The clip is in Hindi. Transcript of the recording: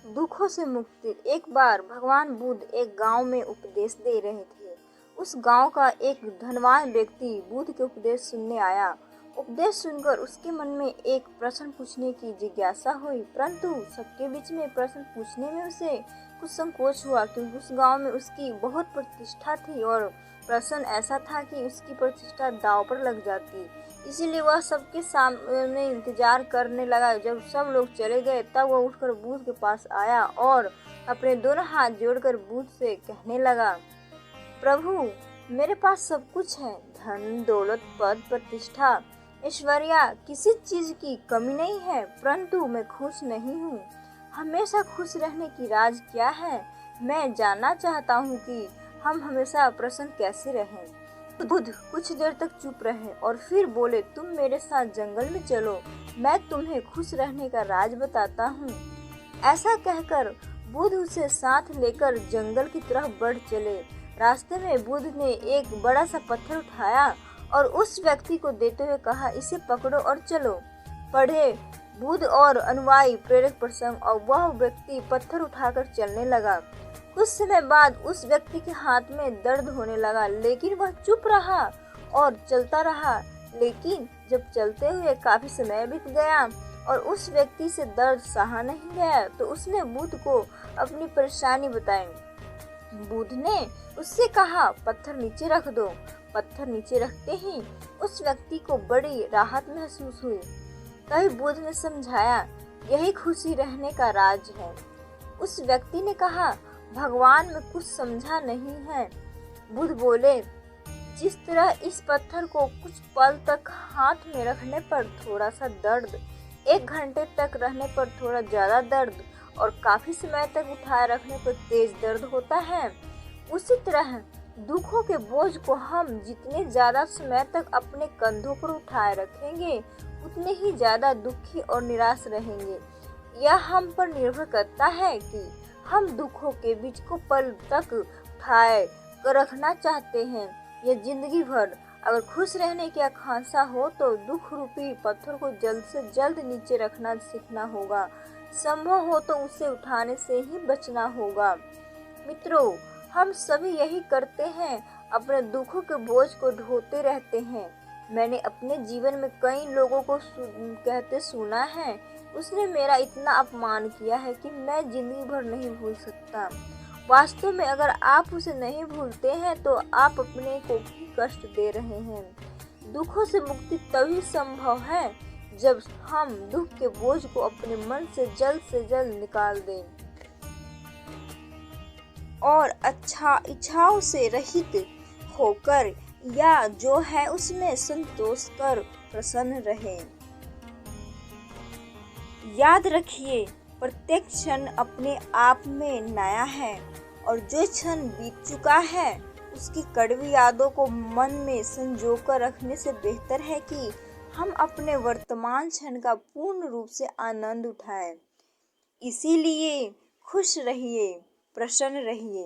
दुखों से मुक्ति। एक बार भगवान बुद्ध एक गांव में उपदेश दे रहे थे। उस गांव का एक धनवान व्यक्ति बुद्ध के उपदेश सुनने आया। उपदेश सुनकर उसके मन में एक प्रश्न पूछने की जिज्ञासा हुई, परंतु सबके बीच में प्रश्न पूछने में उसे कुछ संकोच हुआ, क्योंकि उस गांव में उसकी बहुत प्रतिष्ठा थी और प्रश्न ऐसा था कि उसकी प्रतिष्ठा दांव पर लग जाती। इसीलिए वह सबके सामने इंतजार करने लगा। जब सब लोग चले गए तब वह उठकर बुद्ध के पास आया और अपने दोनों हाथ जोड़कर बुद्ध से कहने लगा, प्रभु, मेरे पास सब कुछ है, धन, दौलत, पद, प्रतिष्ठा, ऐश्वर्या, किसी चीज की कमी नहीं है, परंतु मैं खुश नहीं हूँ। हमेशा खुश रहने की राज क्या है? मैं जानना चाहता हूँ कि हम हमेशा प्रसन्न कैसे रहें। बुद्ध कुछ देर तक चुप रहे और फिर बोले, तुम मेरे साथ जंगल में चलो, मैं तुम्हें खुश रहने का राज बताता हूँ। ऐसा कहकर बुद्ध उसे साथ लेकर जंगल की तरफ बढ़ चले। रास्ते में बुद्ध ने एक बड़ा सा पत्थर उठाया और उस व्यक्ति को देते हुए कहा, इसे पकड़ो और चलो। पढ़े बुद्ध और अनुयायी प्रेरक प्रसंग। और वह व्यक्ति पत्थर उठाकर चलने लगा। कुछ समय बाद उस व्यक्ति के हाथ में दर्द होने लगा, लेकिन वह चुप रहा और चलता रहा। लेकिन जब चलते हुए काफी समय बीत गया और उस व्यक्ति से दर्द सहा नहीं गया, तो उसने बुद्ध को अपनी परेशानी बताई। बुद्ध ने उससे कहा, पत्थर नीचे रख दो। पत्थर नीचे रखते ही उस व्यक्ति को बड़ी राहत महसूस हुई। तभी बुद्ध ने समझाया, यही खुशी रहने का राज है। उस व्यक्ति ने कहा, भगवान में कुछ समझा नहीं है। बुद्ध बोले, जिस तरह इस पत्थर को कुछ पल तक हाथ में रखने पर थोड़ा सा दर्द, 1 घंटे तक रहने पर थोड़ा ज्यादा दर्द और काफी समय तक उठाए रखने पर तेज दर्द होता है, उसी तरह दुखों के बोझ को हम जितने ज्यादा समय तक अपने कंधों पर उठाए रखेंगे, उतने ही ज्यादा दुखी और निराश रहेंगे। यह हम पर निर्भर करता है कि हम दुखों के बीच को पल तक उठाए कर रखना चाहते हैं या जिंदगी भर। अगर खुश रहने की आकांक्षा हो तो दुख रूपी पत्थर को जल्द से जल्द नीचे रखना सीखना होगा। संभव हो तो उसे उठाने से ही बचना होगा। मित्रों, हम सभी यही करते हैं, अपने दुखों के बोझ को ढोते रहते हैं। मैंने अपने जीवन में कई लोगों को कहते सुना है, उसने मेरा इतना अपमान किया है कि मैं जिंदगी भर नहीं भूल सकता। वास्तव में अगर आप उसे नहीं भूलते हैं तो आप अपने को भी कष्ट दे रहे हैं। दुखों से मुक्ति तभी संभव है जब हम दुख के बोझ को अपने मन से जल्द निकाल दें और अच्छा इच्छाओं से रहित होकर या जो है उसमें संतोष कर प्रसन्न रहे। याद रखिए, प्रत्येक क्षण अपने आप में नया है और जो क्षण बीत चुका है उसकी कड़वी यादों को मन में संजोकर रखने से बेहतर है कि हम अपने वर्तमान क्षण का पूर्ण रूप से आनंद उठाएं। इसीलिए खुश रहिए, प्रसन्न रहिए।